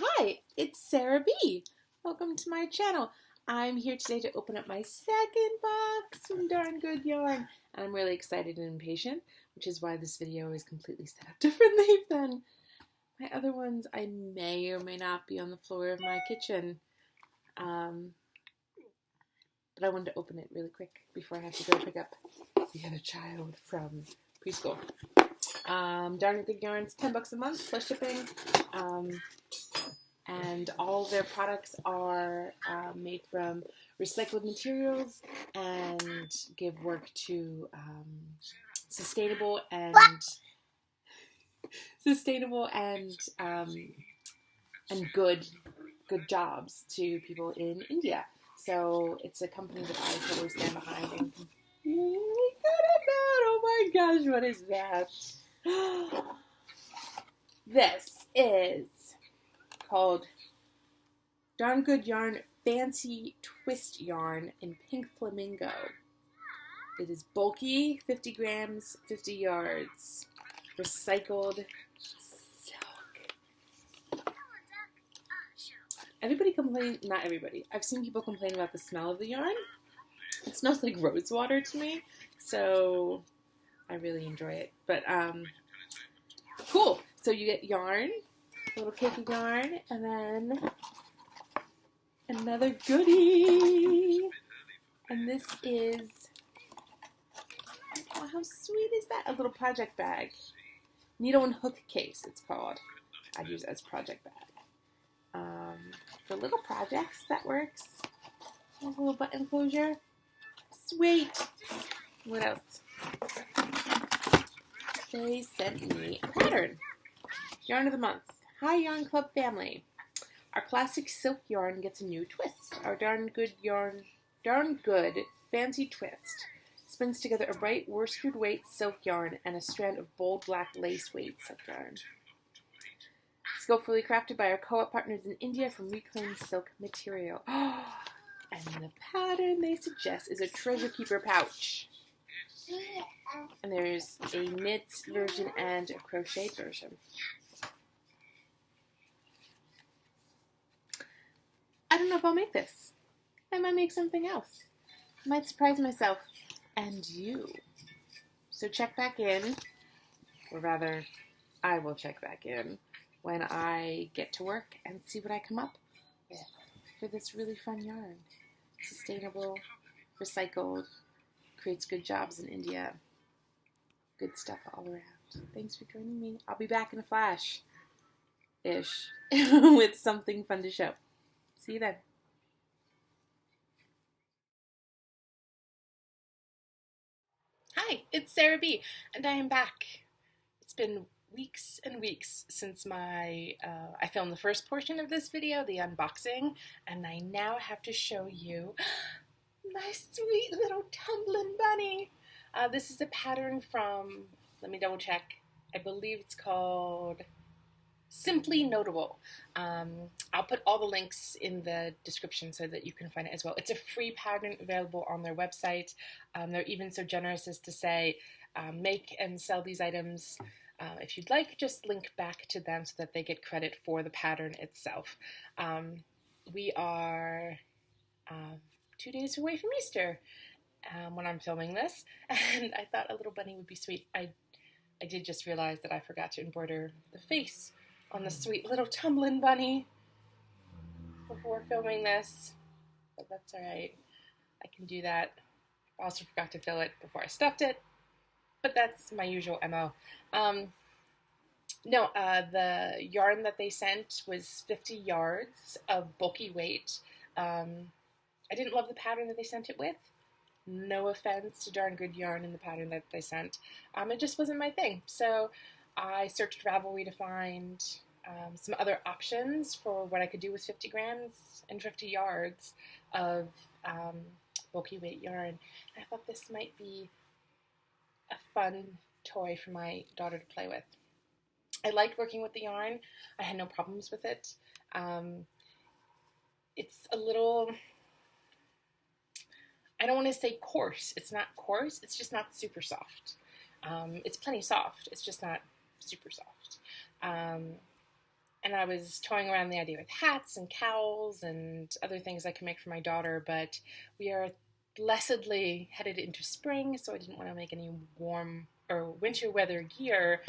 Hi, it's Sarah B. Welcome to my channel. I'm here today to open up my second box from Darn Good Yarn. And I'm really excited and impatient, which is why this video is completely set up differently than my other ones. I may or may not be on the floor of my kitchen. But I wanted to open it really quick before I have to go pick up the other child from preschool. Darn Good Yarn's $10 a month plus shipping. And all their products are made from recycled materials and give work to sustainable and good jobs to people in India. So it's a company that I totally stand behind and completely good about. Oh my gosh, what is that? This is called Darn Good Yarn Fancy Twist Yarn in Pink Flamingo. It is bulky, 50 grams, 50 yards, recycled silk. Not everybody. I've seen people complain about the smell of the yarn. It smells like rose water to me, so I really enjoy it. But, cool. So you get yarn, a little cake of yarn, and then another goodie. And this is, oh, how sweet is that? A little project bag. Needle and hook case, it's called. I'd use it as project bag. For little projects, that works. A little button closure. Sweet. What else? They sent me a pattern. Yarn of the month. Hi, Yarn Club family. Our classic silk yarn gets a new twist. Our Darn Good Fancy Twist spins together a bright worsted weight silk yarn and a strand of bold black lace weight silk yarn. Skillfully crafted by our co-op partners in India from reclaimed silk material. And the pattern they suggest is a treasure keeper pouch. And there's a knit version and a crochet version. I don't know if I'll make this. I might make something else. I might surprise myself and you. So check back in, or rather, I will check back in when I get to work and see what I come up with for this really fun yarn. Sustainable, recycled, creates good jobs in India. Good stuff all around. Thanks for joining me. I'll be back in a flash-ish with something fun to show. See you then. Hi, it's Sarah B, and I am back. It's been weeks and weeks since I filmed the first portion of this video, the unboxing, and I now have to show you my sweet little tumbling bunny. This is a pattern from, let me double check, I believe it's called Simply Notable. I'll put all the links in the description so that you can find it as well. It's a free pattern available on their website. They're even so generous as to say, make and sell these items. If you'd like, just link back to them so that they get credit for the pattern itself. We are 2 days away from Easter when I'm filming this, and I thought a little bunny would be sweet. I did just realize that I forgot to embroider the face on the sweet little tumbling bunny before filming this, but that's alright. I can do that. I also forgot to fill it before I stuffed it, but that's my usual MO. The yarn that they sent was 50 yards of bulky weight. I didn't love the pattern that they sent it with. No offense to Darn Good Yarn in the pattern that they sent. It just wasn't my thing. So I searched Ravelry to find some other options for what I could do with 50 grams and 50 yards of bulky weight yarn. And I thought this might be a fun toy for my daughter to play with. I liked working with the yarn. I had no problems with it. It's a little, I don't want to say coarse. It's not coarse. It's just not super soft. It's plenty soft. It's just not super soft. and I was toying around the idea with hats and cowls and other things I can make for my daughter, but we are blessedly headed into spring, so I didn't want to make any warm or winter weather gear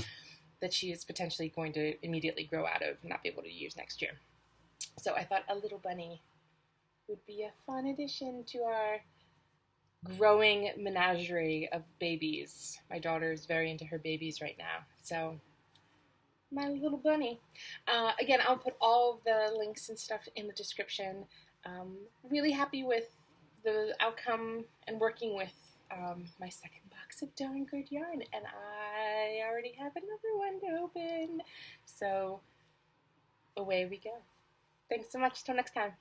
that she is potentially going to immediately grow out of and not be able to use next year. So I thought a little bunny would be a fun addition to our growing menagerie of babies. My daughter is very into her babies right now, so my little bunny. Again, I'll put all of the links and stuff in the description. Really happy with the outcome and working with my second box of Darn Good yarn, and I already have another one to open. So away we go. Thanks so much. Till next time.